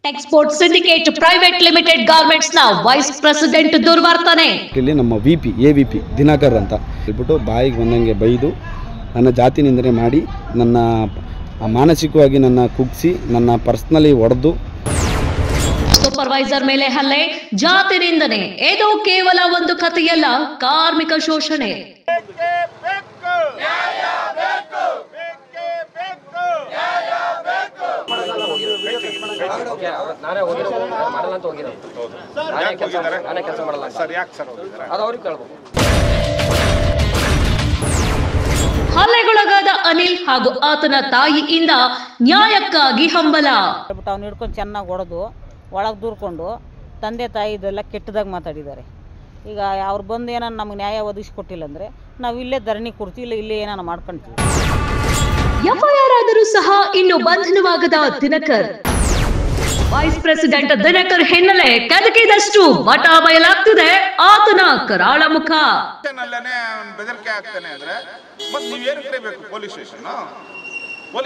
Export syndicate private limited garments ನ vice president ದುರ್ವರ್ತನೆ. ಇಲ್ಲಿ ನಮ್ಮ ಎವಿಪಿ ದಿನಕರ್ ಅಂತ ಹೇಳ್ಬಿಟ್ಟು ಬಾಯಿಗೆ ಬಂದಂಗೆ ಬೈದು ನನ್ನ ಜಾತಿ ನಿಂದನೆ ಮಾಡಿ ನನ್ನ ಮಾನಸಿಕವಾಗಿ ನನ್ನ ಕುಗ್ಸಿ ನನ್ನ ಪರ್ಸನಲಿ ಹೊಡೆದು ಸೂಪರ್ವೈಸರ್ ಮೇಲೆ ಹಲ್ಲೆ, ಜಾತಿ ನಿಂದನೆ. ಇದು ಕೇವಲ ಒಂದು ಕಥೆಯಲ್ಲ, ಕಾರ್ಮಿಕ ಶೋಷಣೆ. ಹಲ್ಲೆಗೊಳಗಾದ ಅನಿಲ್ ಹಾಗೂ ಆತನ ತಾಯಿಯಿಂದ ನ್ಯಾಯಕ್ಕಾಗಿ ಹಂಬಲ. ಅವ್ನು ಹಿಡ್ಕೊಂಡು ಚೆನ್ನಾಗಿ ಹೊಡೆದು ಒಳಗೆ ದೂರ್ಕೊಂಡು ತಂದೆ ತಾಯಿ ಇದೆಲ್ಲ ಕೆಟ್ಟದಾಗಿ ಮಾತಾಡಿದ್ದಾರೆ. ಈಗ ಅವ್ರು ಬಂದು ಏನಾರು ನಮ್ಗೆ ನ್ಯಾಯ ಒದಗಿಸ್ಕೊಟ್ಟಿಲ್ಲ ಅಂದರೆ ನಾವು ಇಲ್ಲೇ ಧರಣಿ ಕೊಡ್ತೀವಿ, ಇಲ್ಲೇ ಏನಾರು ಮಾಡ್ಕೊಳ್ತೀವಿ. ಎಫ್ಐಆರ್ ಆದರೂ ಸಹ ಇನ್ನು ಬಂಧನವಾಗದ ದಿನಕರ್. ವೈಸ್ ಪ್ರೆಸಿಡೆಂಟ್ ದಿನಕರ್ ಹಿನ್ನೆಲೆ ಕೆದಕಿದಷ್ಟು ಮಠ ಬಯಲಾಗ್ತಿದೆ ಆತನ ಕರಾಳ ಮುಖ. ಬೆದರಿಕೆ ಆಗ್ತಾನೆ ಅಂದ್ರೆ ಮತ್ತೆ ನೀವೇನಕ್ಕೆ ಬೇಕು? ಪೊಲೀಸ್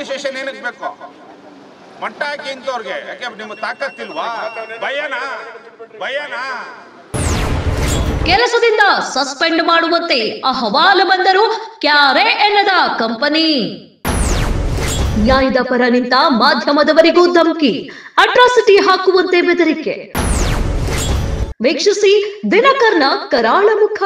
ಸ್ಟೇಷನ್ ಏನಕ್ಕೆ ಬೇಕು? ಮಟ್ಟ ಹಾಕಿ ಇಂಥವ್ರಿಗೆ ಯಾಕೆ ನಿಮ್ಮ ತಾಕತ್ತಿಲ್ವಾ? ಭಯನಾ ಕೆಲಸದಿಂದ ಸಸ್ಪೆಂಡ್ ಮಾಡುವಂತೆ ಅಹವಾಲು ಬಂದರೂ ಕ್ಯಾರೆ ಎನ್ನದ ಕಂಪನಿ. ನ್ಯಾಯದ ಪರ ನಿಂತ ಮಾಧ್ಯಮದವರಿಗೂ ಧಮಕಿ, ಅಟ್ರಾಸಿಟಿ ಹಾಕುವಂತೆ ಬೆದರಿಕೆ. ವೀಕ್ಷಿಸಿ ದಿನಕರ್ನ ಕರಾಳ ಮುಖ.